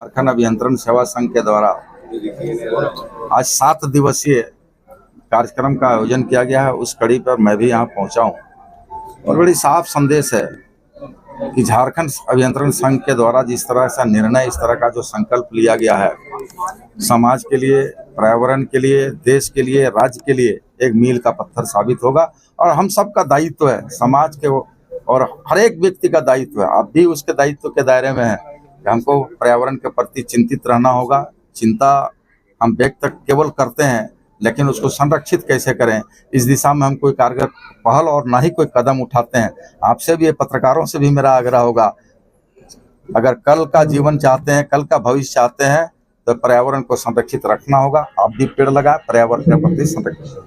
झारखंड अभियंत्रण सेवा संघ के द्वारा आज 7 दिवसीय कार्यक्रम का आयोजन किया गया है। उस कड़ी पर मैं भी यहाँ पहुँचा हूँ और बड़ी साफ संदेश है कि झारखंड अभियंत्रण संघ के द्वारा जिस तरह का निर्णय, इस तरह का जो संकल्प लिया गया है, समाज के लिए, पर्यावरण के लिए, देश के लिए, राज्य के लिए एक मील का पत्थर साबित होगा। और हम सबका दायित्व है, समाज के और हर एक व्यक्ति का दायित्व है, आप भी उसके दायित्व के दायरे में है कि हमको पर्यावरण के प्रति चिंतित रहना होगा। चिंता हम व्यक्त केवल करते हैं, लेकिन उसको संरक्षित कैसे करें, इस दिशा में हम कोई कारगर पहल और ना ही कोई कदम उठाते हैं। आपसे भी, पत्रकारों से भी मेरा आग्रह होगा, अगर कल का जीवन चाहते हैं, कल का भविष्य चाहते हैं, तो पर्यावरण को संरक्षित रखना होगा। आप भी पेड़ लगाएं, पर्यावरण के प्रति संरक्षित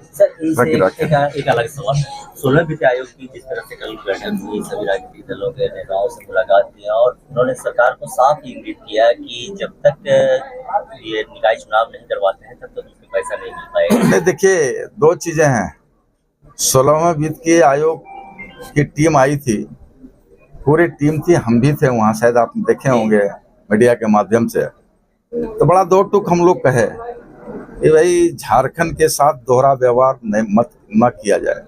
एक अलग सवाल, 16 वित्त आयोग की जिस तरह से कल बैठक हुई, सभी राजनीतिक दलों के नेताओं से मुलाकात की और उन्होंने सरकार को साफ इंगित किया कि जब तक ये निकाय चुनाव नहीं करवाते हैं तब तक उसमें पैसा नहीं मिल पाएगा। देखिए, 2 चीजें हैं। 16वें वित्तीय आयोग की टीम आई थी, पूरी टीम थी, हम भी थे वहाँ, शायद आप देखे होंगे मीडिया के माध्यम से। तो बड़ा 2 टूक हम लोग कहे कि भाई झारखंड के साथ दोहरा व्यवहार न किया जाए।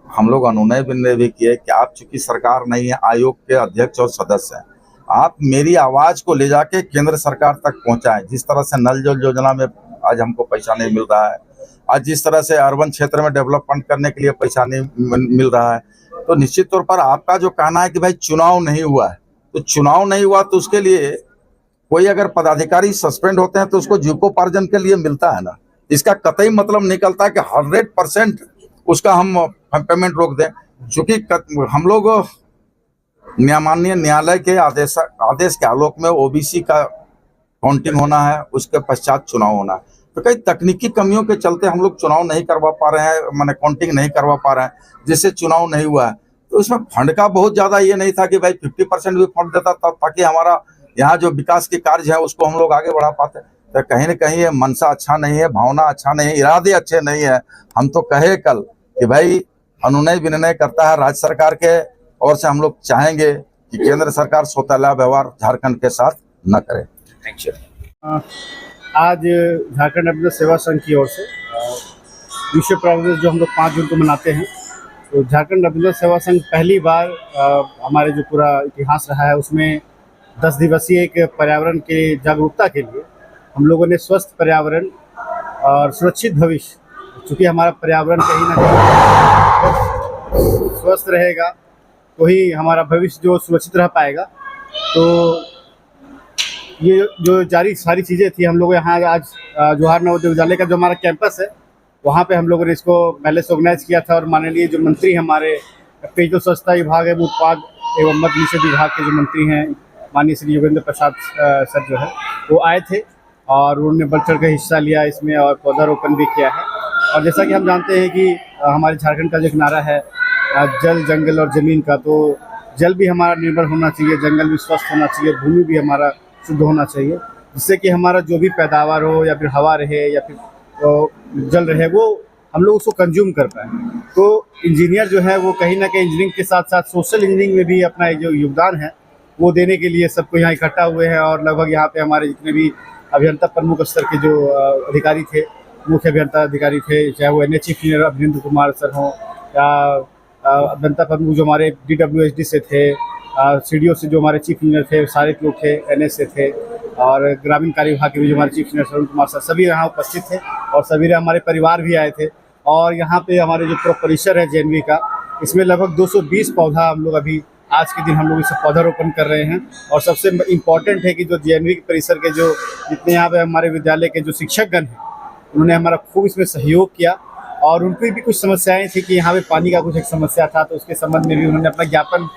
हम लोग अनुनय विनय भी किए कि आप चूंकि सरकार नहीं है, आयोग के अध्यक्ष और सदस्य हैं, आप मेरी आवाज को ले जाके केंद्र सरकार तक पहुंचाएं। जिस तरह से नल जल योजना में आज हमको पैसा नहीं मिल रहा है, आज जिस तरह से अर्बन क्षेत्र में डेवलपमेंट करने के लिए पैसा नहीं मिल रहा है, तो निश्चित तौर पर आपका जो कहना है कि भाई चुनाव नहीं हुआ है, तो चुनाव नहीं हुआ तो उसके लिए कोई अगर पदाधिकारी सस्पेंड होते हैं तो उसको जीविकोपार्जन के लिए मिलता है ना। इसका कतई मतलब निकलता है कि 100% उसका हम पेमेंट रोक दें। चूंकि हम लोग माननीय न्यायालय के आदेश के आलोक में ओबीसी का काउंटिंग होना है, उसके पश्चात चुनाव होना है। तो कई तकनीकी कमियों के चलते हम लोग चुनाव नहीं करवा पा रहे हैं, माने काउंटिंग नहीं करवा पा रहे हैं, जिससे चुनाव नहीं हुआ है। तो इसमें फंड का बहुत ज्यादा ये नहीं था कि भाई 50% भी फंड देता था ताकि हमारा यहाँ जो विकास के कार्य है उसको हम लोग आगे बढ़ा पाते। तो कहीं न कहीं ये मनसा अच्छा नहीं है, भावना अच्छा नहीं है, इरादे अच्छे नहीं है। हम तो कहे कल कि भाई अनुनय विनय करता है राज्य सरकार के ओर से, हम लोग चाहेंगे कि केंद्र सरकार सौतेला व्यवहार झारखंड के साथ न करे। Thank you. आज झारखंड अभियंत्रण सेवा संघ की ओर से विश्व पर्यावरण दिवस जो हम लोग 5 जून को मनाते हैं, तो झारखंड अभियंत्रण सेवा संघ पहली बार हमारे जो पूरा इतिहास रहा है उसमें 10 दिवसीय एक पर्यावरण के जागरूकता के लिए हम लोगों ने स्वस्थ पर्यावरण और सुरक्षित भविष्य, चूँकि हमारा पर्यावरण कहीं ना कहीं स्वस्थ रहेगा तो ही हमारा भविष्य जो सुरक्षित रह पाएगा। तो ये जो सारी चीज़ें थी, हम लोग यहाँ आज जवाहर नवोदय विद्यालय का जो हमारा कैंपस है वहाँ पे हम लोगों ने इसको पहले से ऑर्गेनाइज किया था। और माननीय जो मंत्री हमारे पेयजल स्वच्छता विभाग एवं उत्पाद एवं मद्य निषेध विभाग के जो मंत्री हैं माननीय श्री योगेंद्र प्रसाद सर जो है वो आए थे और उन्होंने बढ़ चढ़ कर हिस्सा लिया इसमें और पौधारोपण भी किया है। और जैसा कि हम जानते हैं कि हमारे झारखंड का जो एक नारा है जल, जंगल और ज़मीन का, तो जल भी हमारा निर्भर होना चाहिए, जंगल भी स्वस्थ होना चाहिए, भूमि भी हमारा शुद्ध होना चाहिए, जिससे कि हमारा जो भी पैदावार हो या फिर हवा रहे या फिर जल रहे वो हम लोग उसको कंज्यूम कर पाए। तो इंजीनियर जो है वो कहीं ना कहीं इंजीनियरिंग के साथ साथ सोशल इंजीनियरिंग में भी अपना जो योगदान है वो देने के लिए सबको यहाँ इकट्ठा हुए हैं। और लगभग यहाँ पे हमारे जितने भी अभियंता प्रमुख स्तर के जो अधिकारी थे, मुख्य अभियंता अधिकारी थे, चाहे वो चीफ इंजीनियर अभिनेंद्र कुमार सर हों या अभियंता प्रमुख जो हमारे DWHD से थे, CDO से जो हमारे चीफ इंजीनियर थे, सारे लोग थे, NS से थे, और ग्रामीण कार्य विभाग के भी जो हमारे chief engineer Arun Kumar sir, सभी यहाँ उपस्थित थे और सभी हमारे परिवार भी आए थे। और यहाँ पे हमारे जो परिसर है JNV का, इसमें लगभग 220 पौधा हम लोग अभी आज के दिन हम लोग इस पौधारोपण कर रहे हैं। और सबसे इम्पॉर्टेंट है कि जो JNV के परिसर के जो जितने यहाँ पे हमारे विद्यालय के जो शिक्षकगण हैं उन्होंने हमारा खूब इसमें सहयोग किया। और उनकी भी कुछ समस्याएं थी कि यहाँ पे पानी का कुछ एक समस्या था, तो उसके संबंध में भी उन्होंने अपना ज्ञापन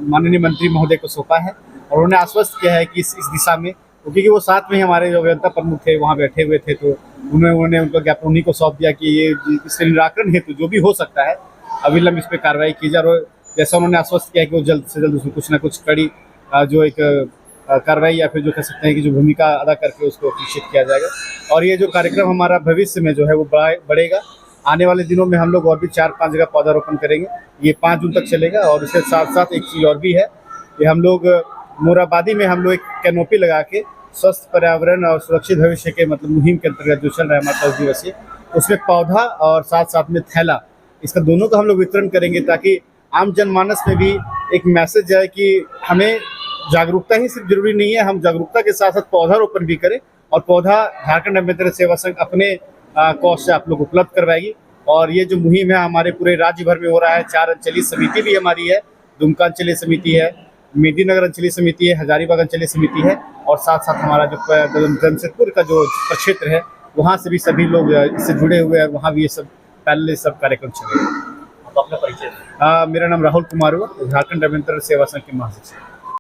माननीय मंत्री महोदय को सौंपा है और उन्होंने आश्वस्त किया है कि इस दिशा में, क्योंकि वो साथ में हमारे जो अभियंता प्रमुख थे वहाँ बैठे हुए थे, तो उन्होंने उनका ज्ञापन उन्हीं को सौंप दिया कि ये इसके निराकरण हेतु जो भी हो सकता है अविलंब इस पर कार्रवाई की जाए। और जैसा उन्होंने आश्वस्त किया कि वो जल्द से जल्द उसमें कुछ ना कुछ कड़ी जो एक कार्रवाई या फिर जो कह सकते हैं कि जो भूमिका अदा करके उसको निश्चित किया जाएगा। और ये जो कार्यक्रम हमारा भविष्य में जो है वो बढ़ेगा। आने वाले दिनों में हम लोग और भी 4-5 जगह पौधारोपण करेंगे। ये 5 जून तक चलेगा। और इसके साथ साथ एक चीज़ और भी है कि हम लोग मोराबादी में हम लोग एक कैनोपी लगा के स्वस्थ पर्यावरण और सुरक्षित भविष्य के मतलब मुहिम के अंतर्गत जो चल रहा है हमारा 10 दिवसीय, उसमें पौधा और साथ साथ में थैला, इसका दोनों का हम लोग वितरण करेंगे ताकि आम जनमानस में भी एक मैसेज जाए कि हमें जागरूकता ही सिर्फ जरूरी नहीं है, हम जागरूकता के साथ साथ पौधारोपण भी करें। और पौधा झारखंड एम्बेसडर सेवा संघ अपने कॉस्ट से आप लोग उपलब्ध करवाएगी। और ये जो मुहिम है हमारे पूरे राज्य भर में हो रहा है। 4 अंचलीय समिति भी हमारी है, दुमका अंचलीय समिति है, मेदिनीनगर अंचलीय समिति है, हजारीबाग अंचलीय समिति है, और साथ साथ हमारा जो जमशेदपुर का जो प्रक्षेत्र है वहाँ से भी सभी लोग इससे जुड़े हुए हैं। वहाँ भी ये सब पहले सब कार्यक्रम चलेगा। आप अपना परिचय दें। मेरा नाम राहुल कुमार हुआ, झारखंड एम्बेसडर सेवा संघ के महासचिव।